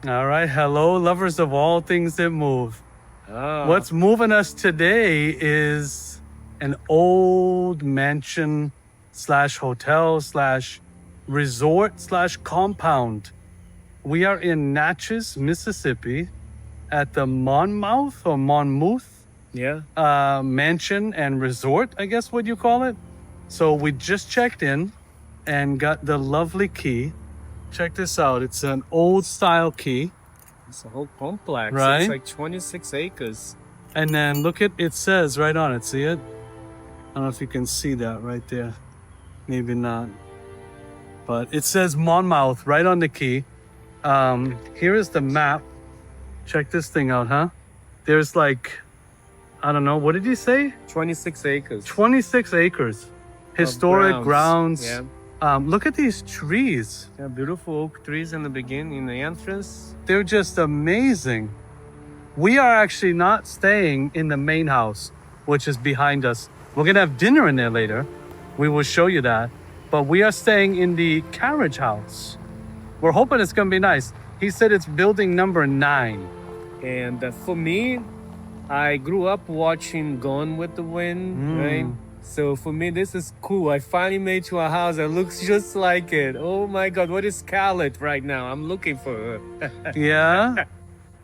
All right. Hello, lovers of all things that move. What's moving us today is an old mansion slash hotel slash resort slash compound. We are in Natchez, Mississippi at the Monmouth Yeah. mansion and resort, I guess what you call it. So we just checked in and got the lovely key. Check this out. It's an old style key. It's a whole complex. Right. It's like 26 acres. And then look at it says right on it. See it? I don't know if you can see that right there. Maybe not. But it says Monmouth right on the key. Here is the map. Check this thing out, huh? There's like, I don't know, what did you say? 26 acres. 26 acres. Historic grounds. Yeah. Look at these trees. Yeah, beautiful oak trees in the beginning, in the entrance. They're just amazing. We are actually not staying in the main house, which is behind us. We're going to have dinner in there later. We will show you that. But we are staying in the Carriage house. We're hoping it's going to be nice. He said it's building number 9. And for me, I grew up watching Gone with the Wind, right? So for me, this is cool. I finally made to a house that looks just like it. Oh my God, what is Scarlett right now? I'm looking for her. Yeah?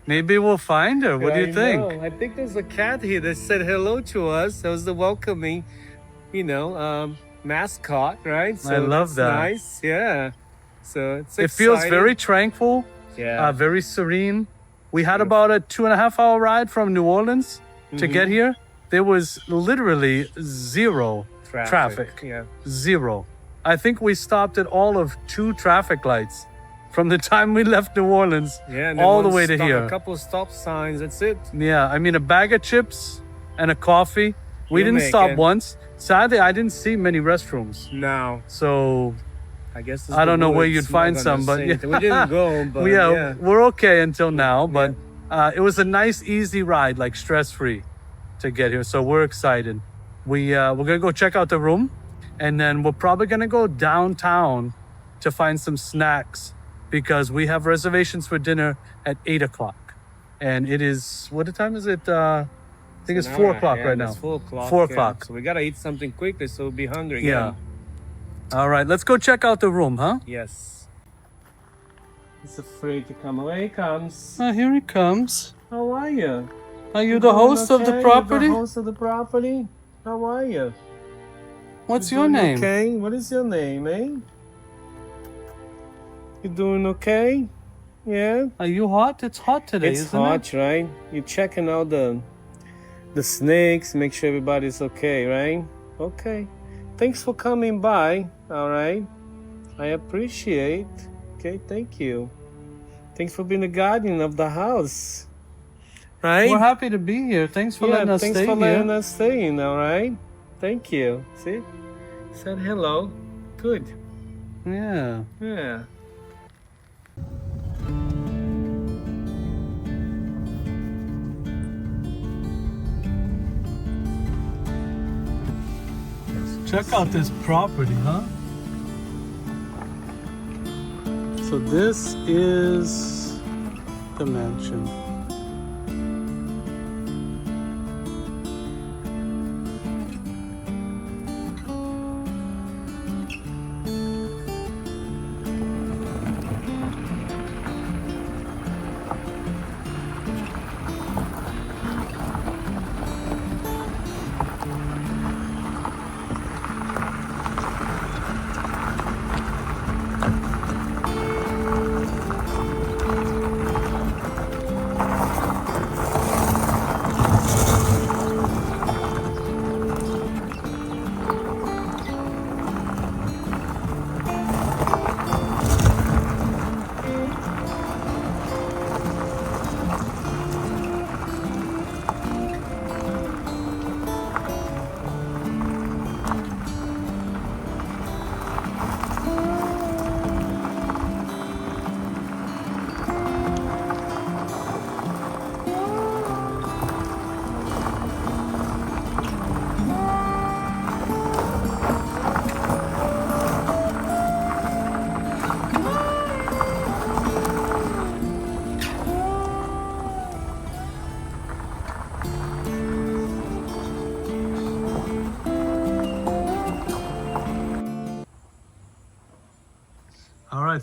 Maybe we'll find her. What do you think? Know. I think there's a cat here that said hello to us. That was the welcoming, mascot, right? So I love that. Nice, yeah. So it feels very tranquil, yeah, very serene. We had about a 2.5-hour ride from New Orleans to get here. There was literally zero traffic. Yeah. Zero. I think we stopped at all of 2 traffic lights from the time we left New Orleans all the way to here. A couple of stop signs, that's it. Yeah, I mean, a bag of chips and a coffee. We didn't stop once. Sadly, I didn't see many restrooms. No. So I guess I don't know where you'd find some, but we didn't go. But we're okay until now. But it was a nice, easy ride, like stress-free, to get here. So we're excited. We're gonna go check out the room, and then we're probably gonna go downtown to find some snacks because we have reservations for dinner at 8:00, and it is what time is it? I think it's 4:00 right now. It's 4:00. 4:00. So we gotta eat something quickly, so we'll be hungry. Yeah. All right, let's go check out the room, huh? Yes. He's afraid to come away. Comes. Oh, here he comes. How are you? Are you the host of the property? The host of the property. How are you? What's your name? Okay. What is your name, eh? You doing okay? Yeah. Are you hot? It's hot today, It's isn't hot, right? You're checking out the snakes, make sure everybody's okay, right? Okay. Thanks for coming by. All right. I appreciate. Okay, thank you. Thanks for being the guardian of the house. Right? We're happy to be here. Thanks for letting us stay here. Thanks for letting us stay in, all right? Thank you. See? Said hello. Good. Yeah. Yeah. Check out this property, huh? So this is the mansion.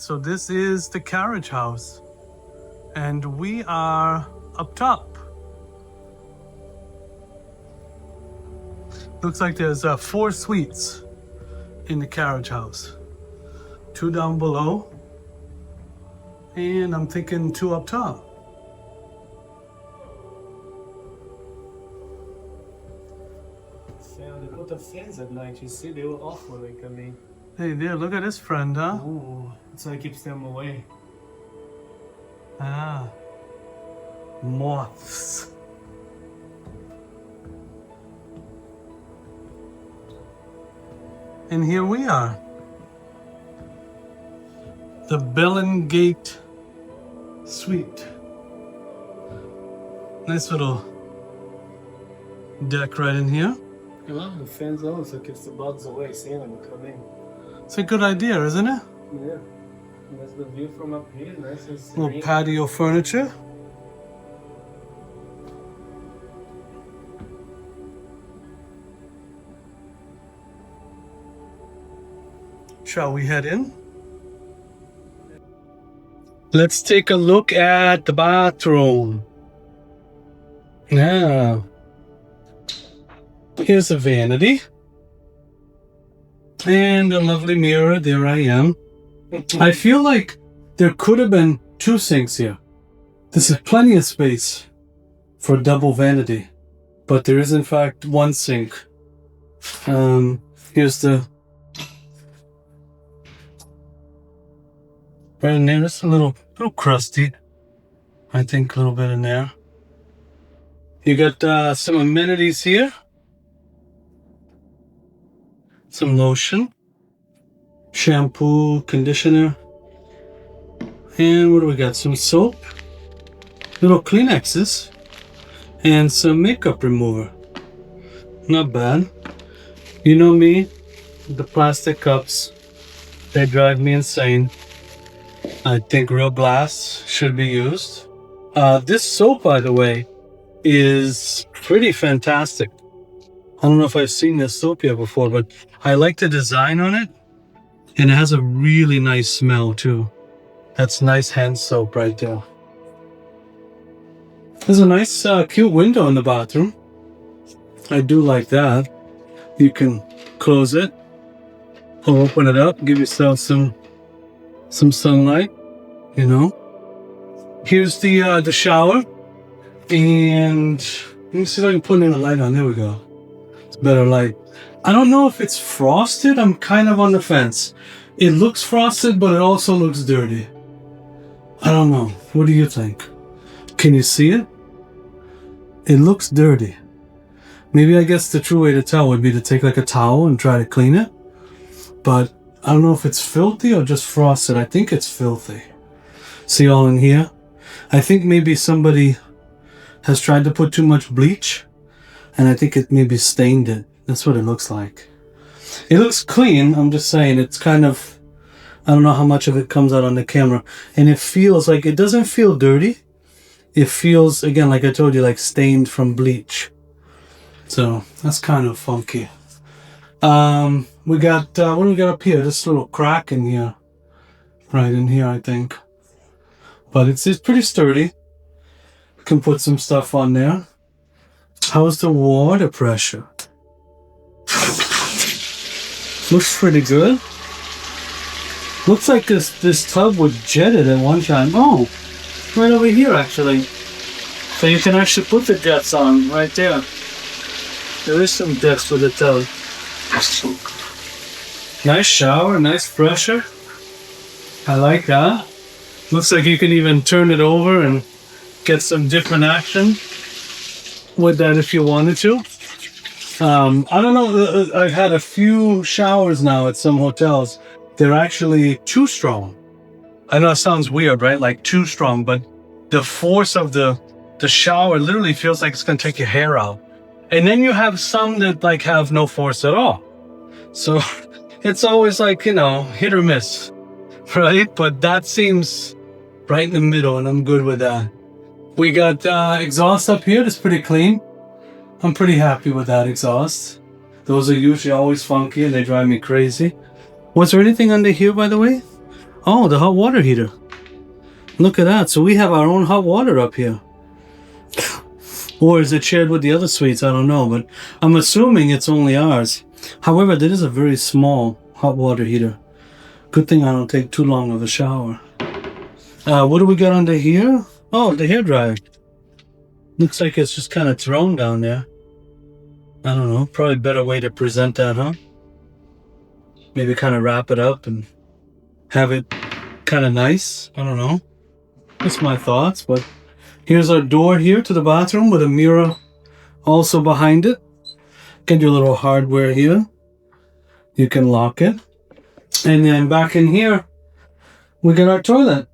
so this is the Carriage house. And we are up top. Looks like there's 4 suites in the Carriage house. 2 down below. And I'm thinking 2 up top. Yeah, they put the fans at night, you see, they were off when they come in. Hey there, look at this friend, huh? Oh, so it keeps them away. Ah. Moths. And here we are. The Bellingate Suite. Nice little deck right in here. I love the fans also keeps the bugs away, seeing them come in. It's a good idea, isn't it? Yeah. And that's the view from up here, nice and serene. Little patio furniture. Shall we head in? Let's take a look at the bathroom. Now, here's a vanity. And a lovely mirror, there I am. I feel like there could have been 2 sinks here. This is plenty of space for a double vanity. But there is in fact 1 sink. Here's the... Right in there, it's a little crusty. I think a little bit in there. You got some amenities here. Some lotion. Shampoo, conditioner. And what do we got? Some soap. Little Kleenexes. And some makeup remover. Not bad. You know me, the plastic cups. They drive me insane. I think real glass should be used. This soap, by the way, is pretty fantastic. I don't know if I've seen this soap yet before, but I like the design on it. And it has a really nice smell too. That's nice hand soap right there. There's a nice cute window in the bathroom. I do like that. You can close it or open it up, give yourself some sunlight, you know. Here's the shower, and let me see if I can put in a light on. There we go. It's better light. I don't know if it's frosted. I'm kind of on the fence. It looks frosted, but it also looks dirty. I don't know. What do you think? Can you see it? It looks dirty. Maybe I guess the true way to tell would be to take like a towel and try to clean it. But I don't know if it's filthy or just frosted. I think it's filthy. See all in here? I think maybe somebody has tried to put too much bleach, and I think it maybe stained it. That's what it looks like. It looks clean. I'm just saying it's kind of, I don't know how much of it comes out on the camera. And it feels like, it doesn't feel dirty. It feels, again, like I told you, like stained from bleach. So that's kind of funky. We got, what do we got up here? This little crack in here. Right in here, I think. But it's pretty sturdy. Can put some stuff on there. How's the water pressure? Looks pretty good. Looks like this tub was jetted at one time. Oh, right over here actually. So you can actually put the jets on right there. There is some depth for the tub. Nice shower, nice pressure. I like that. Looks like you can even turn it over and get some different action with that if you wanted to. I don't know, I've had a few showers now at some hotels. They're actually too strong. I know it sounds weird, right? Like too strong, but the force of the shower literally feels like it's gonna take your hair out. And then you have some that like have no force at all. So it's always like, you know, hit or miss, right? But that seems right in the middle, and I'm good with that. We got exhaust up here that's pretty clean. I'm pretty happy with that exhaust. Those are usually always funky and they drive me crazy. Was there anything under here, by the way? Oh, the hot water heater. Look at that. So we have our own hot water up here. Or is it shared with the other suites? I don't know, but I'm assuming it's only ours. However, that is a very small hot water heater. Good thing I don't take too long of a shower. What do we got under here? Oh, the hairdryer. Looks like it's just kind of thrown down there. I don't know. Probably a better way to present that, huh? Maybe kind of wrap it up and have it kind of nice. I don't know. That's my thoughts, but here's our door here to the bathroom with a mirror also behind it. Get your little hardware here. You can lock it. And then back in here, we got our toilet.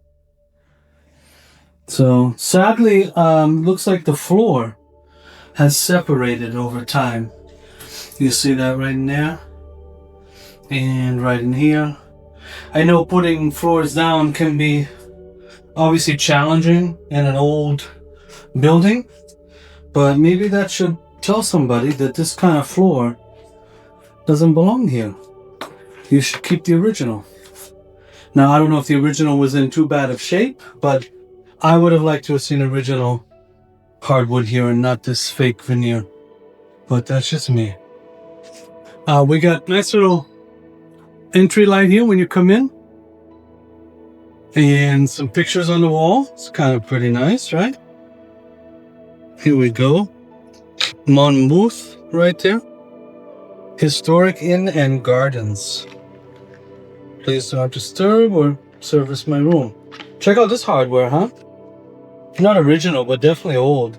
So sadly, looks like the floor has separated over time. You see that right in there? And right in here. I know putting floors down can be obviously challenging in an old building, but maybe that should tell somebody that this kind of floor doesn't belong here. You should keep the original. Now, I don't know if the original was in too bad of shape, but I would have liked to have seen original hardwood here and not this fake veneer. But that's just me. We got nice little entry light here when you come in. And some pictures on the wall. It's kind of pretty nice, right? Here we go. Monmouth right there. Historic Inn and Gardens. Please do not disturb or service my room. Check out this hardware, huh? Not original, but definitely old.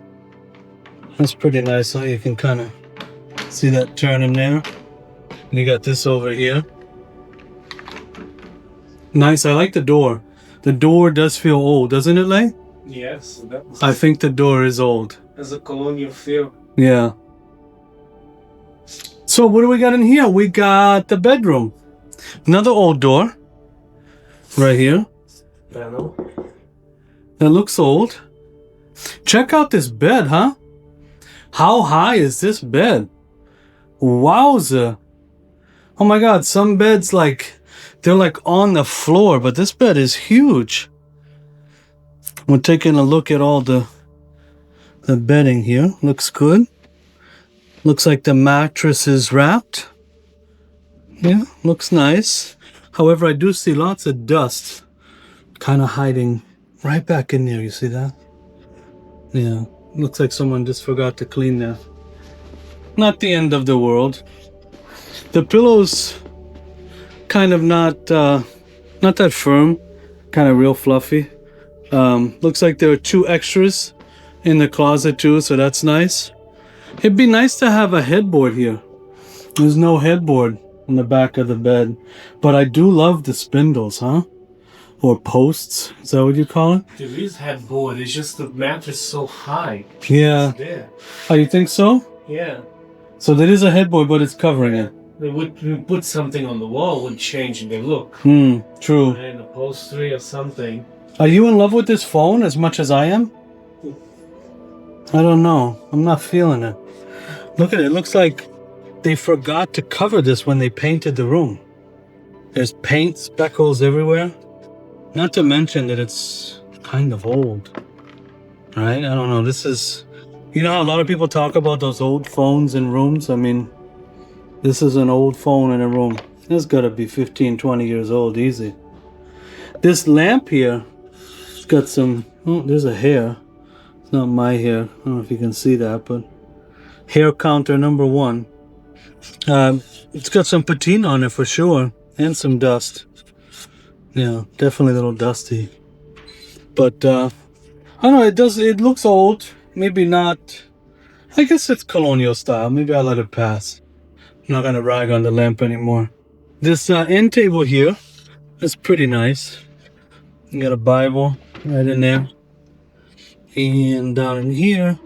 That's pretty nice, huh? You can kind of see that turn in there. And you got this over here. Nice, I like the door. The door does feel old, doesn't it, Lay? Yes. I think the door is old. Has a colonial feel. Yeah. So what do we got in here? We got the bedroom. Another old door. Right here. Panel. That looks old. Check out this bed, huh? How high is this bed? Wowza. Oh my god, some beds they're on the floor, but this bed is huge. We're taking a look at all the bedding here. Looks good. Looks like the mattress is wrapped. Yeah, looks nice. However, I do see lots of dust kind of hiding right back in there. You see that? Yeah, looks like someone just forgot to clean that. Not the end of the world. The pillows kind of not that firm, kind of real fluffy. Looks like there are 2 extras in the closet too, so that's nice. It'd be nice to have a headboard here. There's no headboard in the back of the bed, but I do love the spindles, huh? Or posts, is that what you call it? There is headboard, it's just the mattress so high. Yeah. There. Oh, you think so? Yeah. So there is a headboard, but it's covering it. They would put something on the wall, would change the look. True. And upholstery or something. Are you in love with this phone as much as I am? I don't know. I'm not feeling it. Look at it. It looks like they forgot to cover this when they painted the room. There's paint speckles everywhere. Not to mention that it's kind of old. Right? I don't know. This is... You know how a lot of people talk about those old phones in rooms? I mean, this is an old phone in a room. It's got to be 15, 20 years old, easy. This lamp here, it's got some... Oh, there's a hair. It's not my hair. I don't know if you can see that, but... Hair counter number 1. It's got some patina on it for sure. And some dust. Yeah, definitely a little dusty. But, I don't know, it looks old. Maybe not... I guess it's colonial style. Maybe I'll let it pass. I'm not gonna rag on the lamp anymore. This end table here is pretty nice. You got a Bible right in there. And down in here,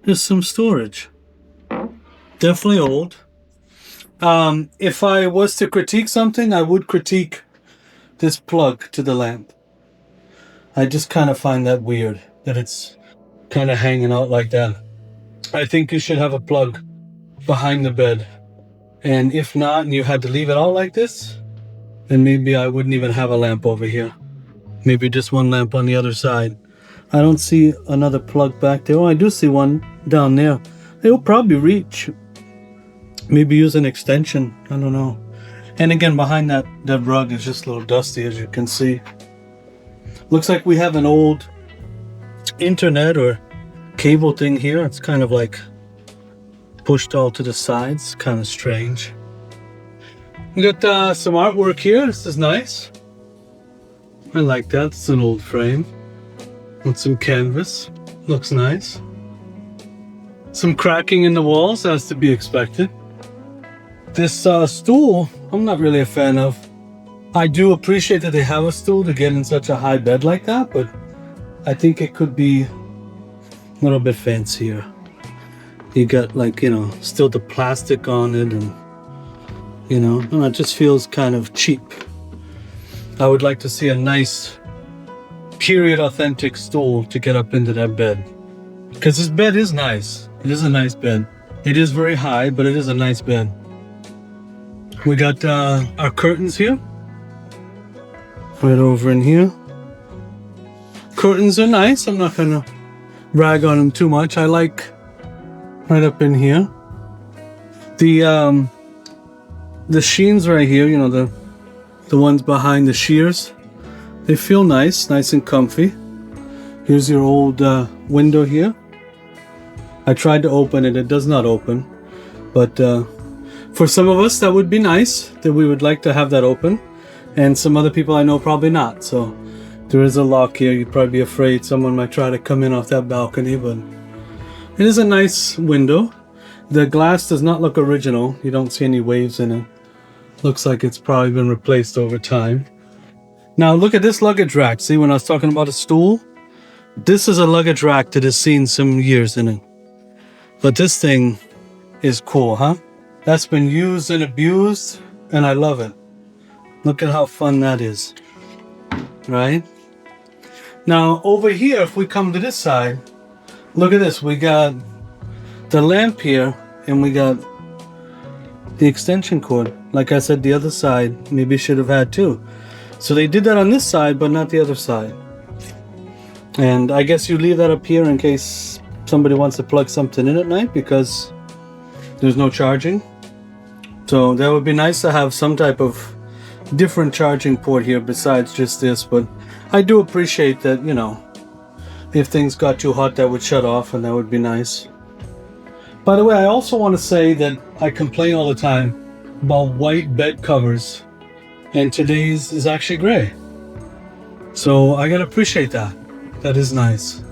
there's some storage. Definitely old. If I was to critique something, I would critique this plug to the lamp. I just kind of find that weird, that it's kind of hanging out like that. I think you should have a plug behind the bed. And if not, and you had to leave it all like this, then maybe I wouldn't even have a lamp over here. Maybe just one lamp on the other side. I don't see another plug back there. Oh, I do see one down there. It will probably reach. Maybe use an extension. I don't know. And again, behind that rug is just a little dusty, as you can see. Looks like we have an old internet or cable thing here. It's kind of like pushed all to the sides. Kind of strange. We got some artwork here. This is nice. I like that. It's an old frame with some canvas. Looks nice. Some cracking in the walls, as to be expected. This stool, I'm not really a fan of. I do appreciate that they have a stool to get in such a high bed like that, but I think it could be a little bit fancier. You got, like, you know, still the plastic on it, and you know, it just feels kind of cheap. I would like to see a nice period authentic stool to get up into that bed, because this bed is nice. It is a nice bed. It is very high, but it is a nice bed. We got our curtains here, right over in here. Curtains are nice. I'm not gonna rag on them too much. I like right up in here. The sheens right here, you know, the ones behind the shears, they feel nice and comfy. Here's your old window here. I tried to open it. It does not open, but for some of us that would be nice, that we would like to have that open, and some other people I know probably not. So there is a lock here. You'd probably be afraid someone might try to come in off that balcony, but it is a nice window. The glass does not look original. You don't see any waves in it. Looks like it's probably been replaced over time. Now look at this luggage rack. See, when I was talking about a stool, this is a luggage rack that has seen some years in it. But this thing is cool, huh? That's been used and abused, and I love it. Look at how fun that is, right? Now over here, if we come to this side, look at this. We got the lamp here, and we got the extension cord. Like I said, the other side maybe should have had too. So they did that on this side, but not the other side. And I guess you leave that up here in case somebody wants to plug something in at night, because there's no charging. So that would be nice to have some type of different charging port here besides just this. But I do appreciate that, you know, if things got too hot, that would shut off, and that would be nice. By the way, I also want to say that I complain all the time about white bed covers, and today's is actually gray. So I gotta appreciate that. That is nice.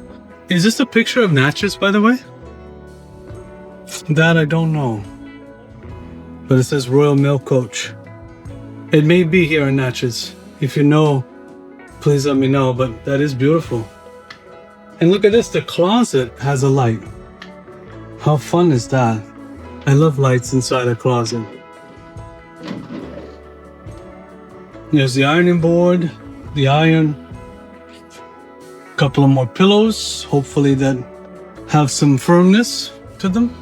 Is this a picture of Natchez, by the way? That I don't know. But it says Royal Mail Coach. It may be here in Natchez. If you know, please let me know, but that is beautiful. And look at this, the closet has a light. How fun is that? I love lights inside a closet. There's the ironing board, the iron, a couple of more pillows, hopefully that have some firmness to them.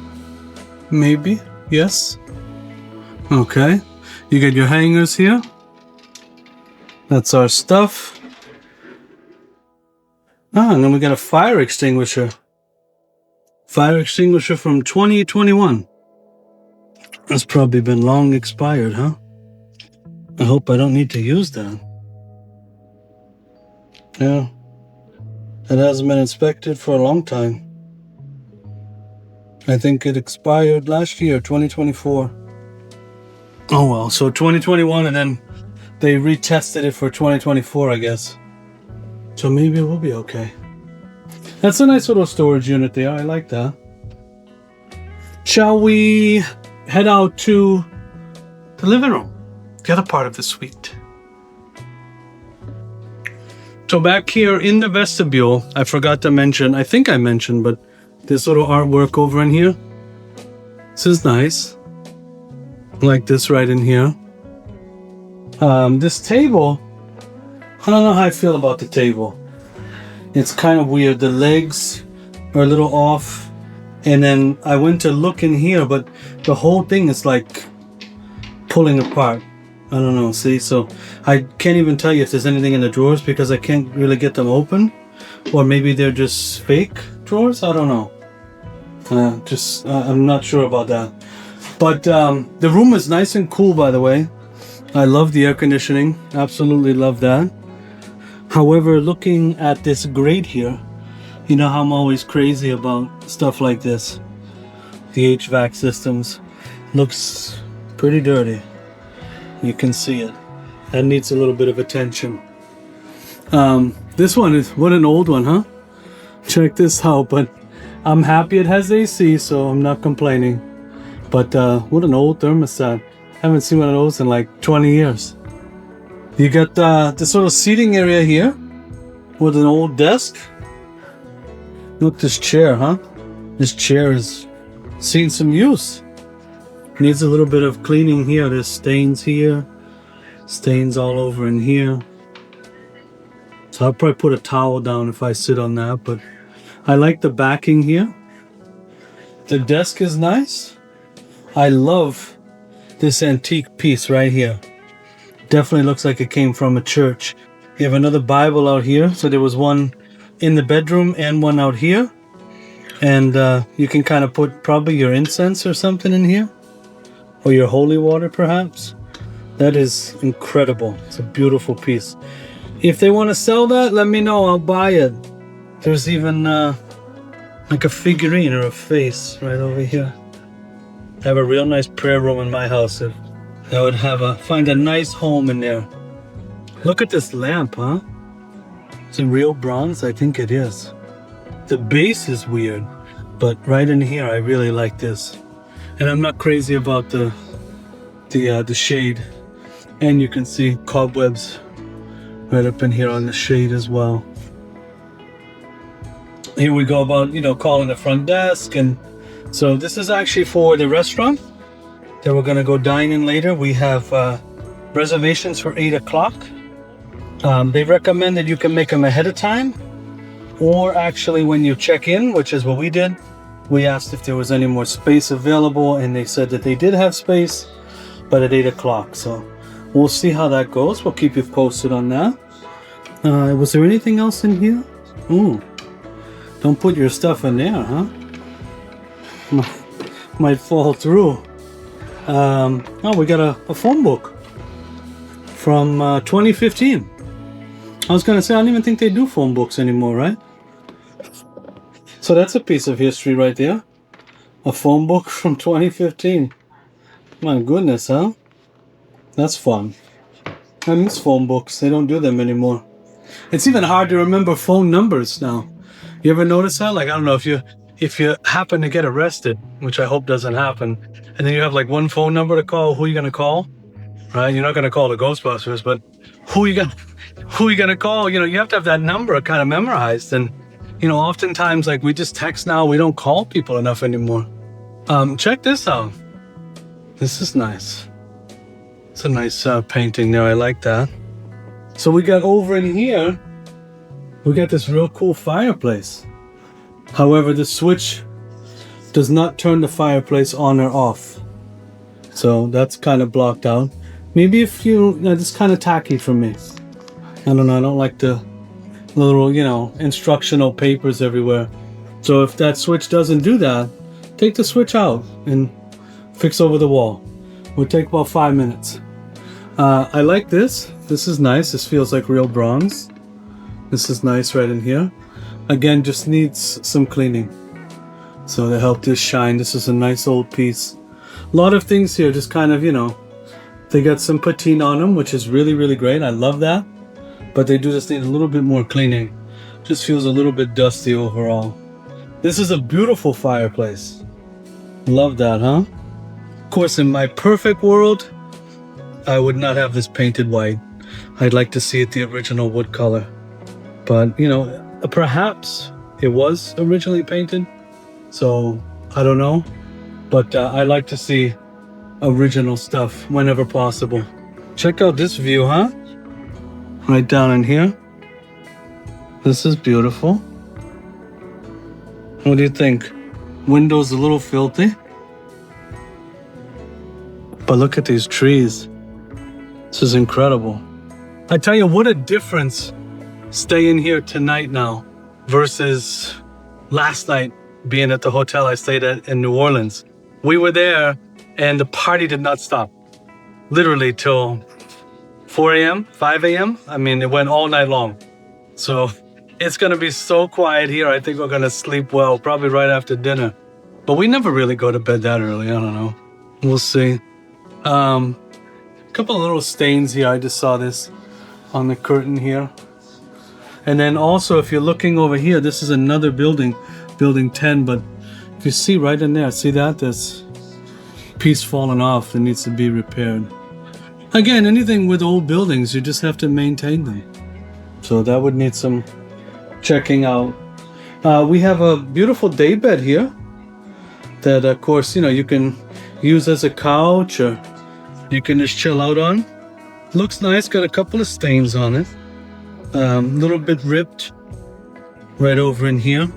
Maybe, yes. Okay, you get your hangers here. That's our stuff. And then we got a fire extinguisher. Fire extinguisher from 2021. That's probably been long expired, huh? I hope I don't need to use that. Yeah. It hasn't been inspected for a long time. I think it expired last year, 2024. Oh well, so 2021, and then they retested it for 2024, I guess. So maybe it will be okay. That's a nice little storage unit there. I like that. Shall we head out to the living room, the other part of the suite? So back here in the vestibule, I forgot to mention, I think I mentioned, but this little artwork over in here. This is nice. Like this right in here. This table, I don't know how I feel about the table. It's kind of weird. The legs are a little off. And then I went to look in here, but the whole thing is like pulling apart. I don't know. See, so I can't even tell you if there's anything in the drawers because I can't really get them open. Or maybe they're just fake drawers. I don't know. I'm not sure about that. But the room is nice and cool, by the way. I love the air conditioning. Absolutely love that. However, looking at this grate here, you know how I'm always crazy about stuff like this. The HVAC systems looks pretty dirty. You can see it. That needs a little bit of attention. This one is, what an old one, huh? Check this out, but I'm happy it has AC, so I'm not complaining. But what an old thermostat. Haven't seen one of those in like 20 years. You got this little seating area here with an old desk. Look, this chair, huh? This chair has seen some use. Needs a little bit of cleaning here. There's stains here, stains all over in here. So I'll probably put a towel down if I sit on that, but I like the backing here. The desk is nice. I love this antique piece right here. Definitely looks like it came from a church. You have another Bible out here. So there was one in the bedroom and one out here. And you can kind of put probably your incense or something in here. Or your holy water, perhaps. That is incredible. It's a beautiful piece. If they want to sell that, let me know. I'll buy it. There's even like a figurine or a face right over here. I have a real nice prayer room in my house. If I would find a nice home in there. Look at this lamp, huh? Is it real bronze? I think it is. The base is weird, but right in here, I really like this. And I'm not crazy about the shade. And you can see cobwebs right up in here on the shade as well. Here we go about, calling the front desk. And so this is actually for the restaurant that we're gonna go dine in later. We have reservations for 8 o'clock. They recommend that you can make them ahead of time, or actually when you check in, which is what we did. We asked if there was any more space available, and they said that they did have space, but at 8 o'clock. So we'll see how that goes. We'll keep you posted on that. Was there anything else in here? Ooh, don't put your stuff in there, huh? Might fall through. Oh, we got a phone book from 2015. I was gonna say, I don't even think they do phone books anymore, right? So that's a piece of history right there. A phone book from 2015. My goodness, huh? That's fun. I miss phone books. They don't do them anymore. It's even hard to remember phone numbers now. You ever notice that? Like, I don't know, if you happen to get arrested, which I hope doesn't happen, and then you have like one phone number to call, who are you gonna call? Right? You're not gonna call the Ghostbusters, but who are you gonna call? You have to have that number kind of memorized. And oftentimes, like, we just text now. We don't call people enough anymore. Check this out. This is nice. It's a nice painting there. I like that. So we got over in here, we got this real cool fireplace. However, the switch does not turn the fireplace on or off. So that's kind of blocked out. Maybe if it's kind of tacky for me. I don't know. I don't like the little, instructional papers everywhere. So if that switch doesn't do that, take the switch out and fix over the wall. Would take about 5 minutes. I like this. This is nice. This feels like real bronze. This is nice right in here. Again, just needs some cleaning. So to help this shine, this is a nice old piece. A lot of things here just kind of, they got some patina on them, which is really, really great. I love that. But they do just need a little bit more cleaning. Just feels a little bit dusty overall. This is a beautiful fireplace. Love that, huh? Of course, in my perfect world, I would not have this painted white. I'd like to see it the original wood color. But, perhaps it was originally painted. So, I don't know. But I like to see original stuff whenever possible. Check out this view, huh? Right down in here. This is beautiful. What do you think? Window's a little filthy. But look at these trees. This is incredible. I tell you, what a difference staying here tonight now versus last night being at the hotel I stayed at in New Orleans. We were there and the party did not stop. Literally till 4 a.m., 5 a.m. I mean, it went all night long. So it's going to be so quiet here. I think we're going to sleep well, probably right after dinner. But we never really go to bed that early. I don't know. We'll see. Couple of little stains here. I just saw this on the curtain here. And then also, if you're looking over here, this is another building, building 10. But if you see right in there, see that? There's a piece falling off that needs to be repaired. Again, anything with old buildings, you just have to maintain them. So that would need some checking out. We have a beautiful day bed here that, of course, you know, you can use as a couch or you can just chill out on. Looks nice, got a couple of stains on it. A little bit ripped right over in here.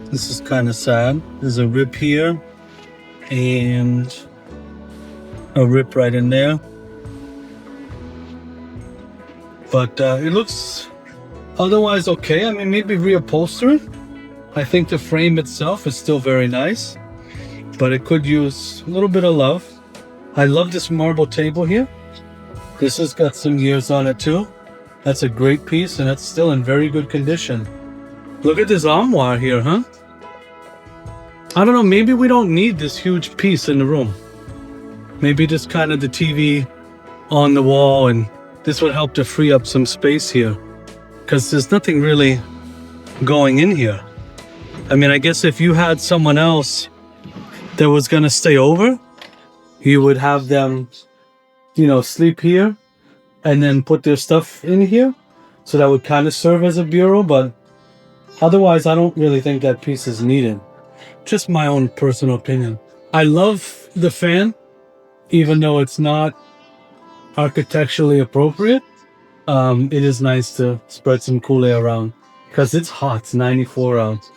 This is kind of sad. There's a rip here and a rip right in there. But it looks otherwise okay. I mean, maybe reupholster it. I think the frame itself is still very nice, but it could use a little bit of love. I love this marble table here. This has got some years on it too. That's a great piece and it's still in very good condition. Look at this armoire here, huh? I don't know, maybe we don't need this huge piece in the room. Maybe just kind of the TV on the wall, and this would help to free up some space here because there's nothing really going in here. I mean, I guess if you had someone else that was going to stay over, you would have them, you know, sleep here and then put their stuff in here. So that would kind of serve as a bureau, but otherwise I don't really think that piece is needed. Just my own personal opinion. I love the fan, even though it's not architecturally appropriate. It is nice to spread some cool air around because it's hot. It's 94 out.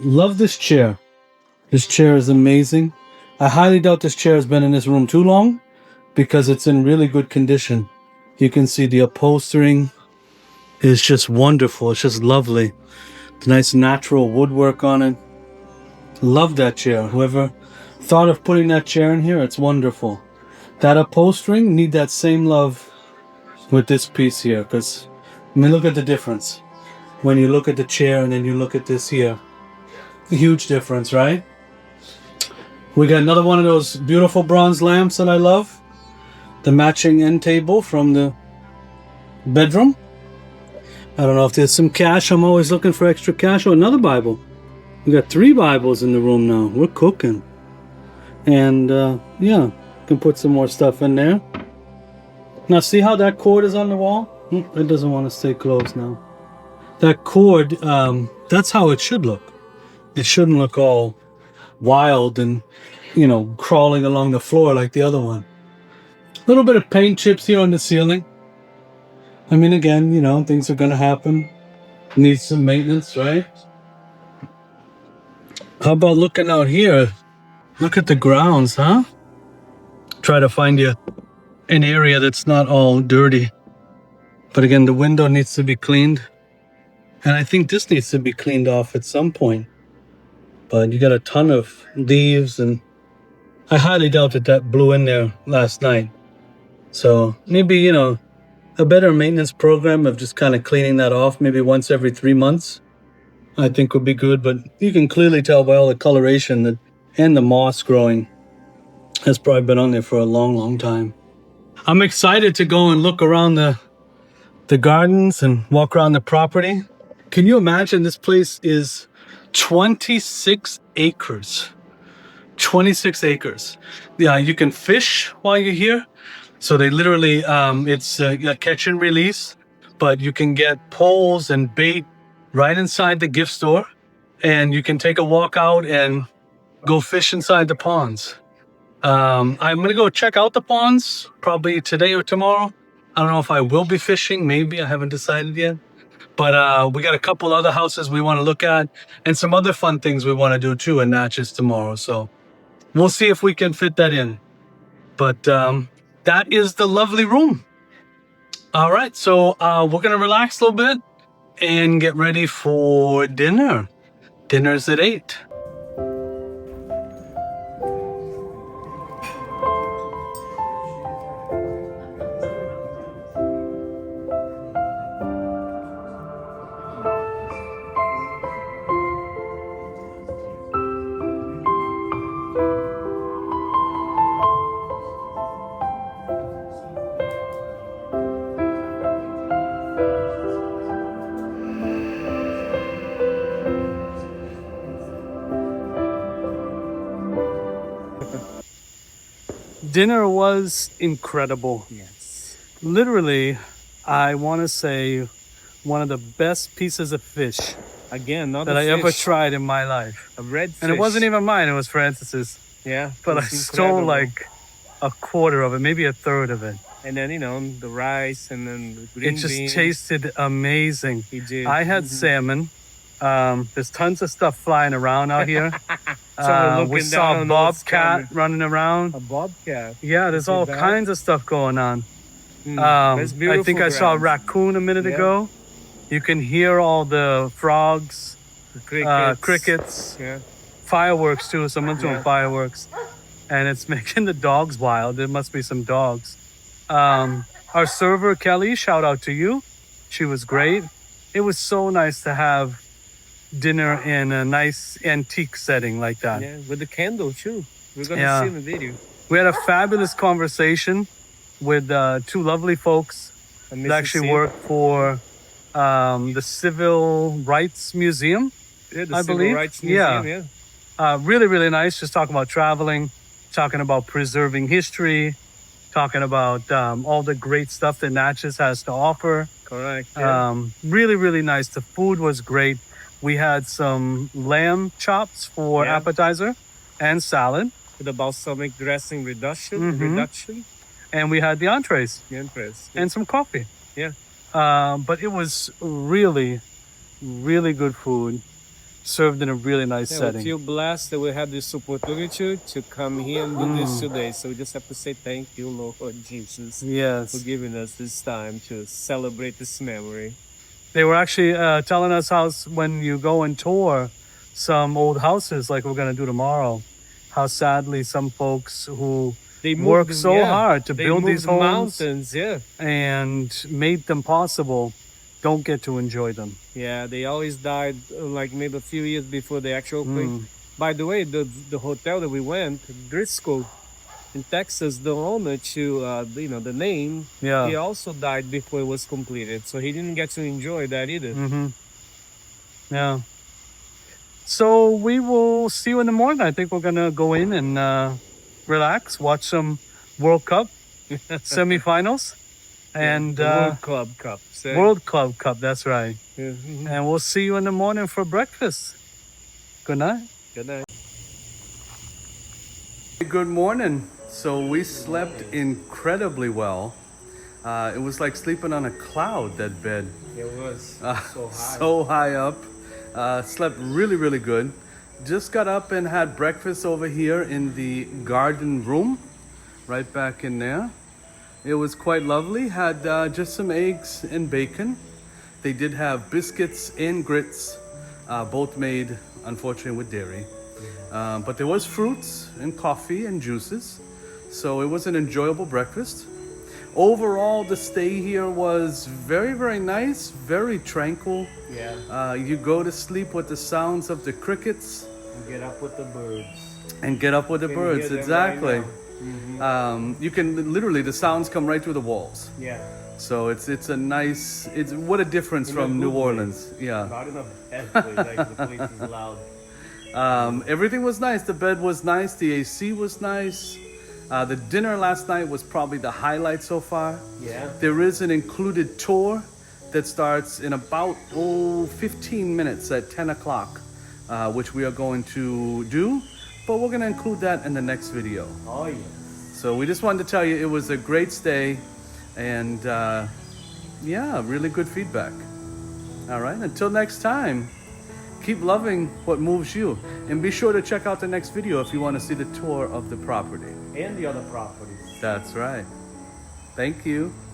Love this chair. This chair is amazing. I highly doubt this chair has been in this room too long because it's in really good condition. You can see the upholstering is just wonderful. It's just lovely. Nice natural woodwork on it. Love that chair. Whoever thought of putting that chair in here, it's wonderful. That upholstering need that same love with this piece here, because I mean, look at the difference when you look at the chair and then you look at this here. A huge difference, right? We got another one of those beautiful bronze lamps that I love. The matching end table from the bedroom. I don't know if there's some cash. I'm always looking for extra cash. Oh, another Bible. We got 3 Bibles in the room now. We're cooking. And yeah, can put some more stuff in there. Now see how that cord is on the wall? It doesn't want to stay closed now. That cord, that's how it should look. It shouldn't look all wild and, you know, crawling along the floor like the other one. A little bit of paint chips here on the ceiling. I mean, again, you know, things are going to happen. Needs some maintenance, right? How about looking out here? Look at the grounds, huh? Try to find you an area that's not all dirty. But again, the window needs to be cleaned. And I think this needs to be cleaned off at some point. But you got a ton of leaves, and I highly doubt that blew in there last night. So maybe, you know, a better maintenance program of just kind of cleaning that off maybe once every 3 months, I think would be good. But you can clearly tell by all the coloration that, and the moss growing has probably been on there for a long, long time. I'm excited to go and look around the gardens and walk around the property. Can you imagine this place is 26 acres. 26 acres. Yeah, you can fish while you're here. So they literally, it's a catch and release, but you can get poles and bait right inside the gift store. And you can take a walk out and go fish inside the ponds. I'm going to go check out the ponds probably today or tomorrow. I don't know if I will be fishing. Maybe. I haven't decided yet. But we got a couple other houses we want to look at and some other fun things we want to do too in Natchez tomorrow. So we'll see if we can fit that in. But that is the lovely room. All right, so we're gonna relax a little bit and get ready for dinner. Dinner's at 8. Dinner was incredible. Yes. Literally, I want to say one of the best pieces of fish Again, not that I ever tried in my life. A red fish. And it wasn't even mine, it was Francis's. Yeah. But I it's stole incredible. like a quarter of it, maybe a third of it. And then, you know, the rice and then the green It just beans. tasted amazing. He did. I had salmon. There's tons of stuff flying around out here. Someone We looking saw down a on bobcat those running around. A bobcat. Yeah, there's See all that? kinds of stuff going on. That's I beautiful think I saw a grounds. raccoon a minute Yeah. ago. You can hear all the frogs, The crickets, Yeah. fireworks too. Someone's doing Yeah. fireworks. And it's making the dogs wild. There must be some dogs. Our server, Kelly, shout out to you. She was great. It was so nice to have dinner in a nice antique setting like that. Yeah, with the candle too. We're gonna Yeah. see in the video. We had a fabulous conversation with two lovely folks And that actually Mississippi. work for the Civil Rights Museum. Yeah, the I Civil believe. Rights Museum, yeah. Really, really nice. Just talking about traveling, talking about preserving history, talking about all the great stuff that Natchez has to offer. Correct. Yeah. Really, really nice. The food was great. We had some lamb chops for Yeah. appetizer and salad, With the balsamic dressing reduction. Mhm. and we had the entrees The Empress. and some coffee. Yeah. But it was really, really good food, served in a really nice Yeah, we setting. feel blessed that we have this opportunity to come here and do this Mm. today. So we just have to say thank you, Lord Jesus, for Yes. giving us this time to celebrate this memory. They were actually telling us how when you go and tour some old houses like we're going to do tomorrow, how sadly some folks who They work so hard to they build moved these homes mountains, yeah. and made them possible don't get to enjoy them. Yeah, they always died like maybe a few years before the actual opening. Mm. By the way, the hotel that we went, Driscoll in Texas, the owner to the name, he Yeah. also died before it was completed, so he didn't get to enjoy that either. Mm-hmm. Yeah. So we will see you in the morning. I think we're gonna go in and relax, watch some World Cup semifinals, and the World Club Cup. So, World Club Cup. That's right. yeah, mhm. And we'll see you in the morning for breakfast. Good night. Good night. Good morning. So we slept incredibly well. It was like sleeping on a cloud, that bed. It was so high. So high up. Slept really, really good. Just got up and had breakfast over here in the garden room, right back in there. It was quite lovely. Had just some eggs and bacon. They did have biscuits and grits, both made, unfortunately, with dairy. But there was fruits and coffee and juices. So it was an enjoyable breakfast. Overall, the stay here was very, very nice, very tranquil. Yeah, You go to sleep with the sounds of the crickets and get up with the birds. and get up with the Can birds. hear them Exactly. right You can literally, the sounds come right through the walls. Yeah, So it's a nice, it's what a difference In a from good New way. Orleans. Yeah. not in a bad way, like the place is loud. Everything was nice. The bed was nice. The AC was nice. The dinner last night was probably the highlight so far. Yeah. There is an included tour that starts in about 15 minutes at 10 o'clock, which we are going to do. But we're going to include that in the next video. Oh yeah. So we just wanted to tell you it was a great stay and yeah, really good feedback. All right, until next time, keep loving what moves you. And be sure to check out the next video if you want to see the tour of the property. And the other properties. That's right. Thank you.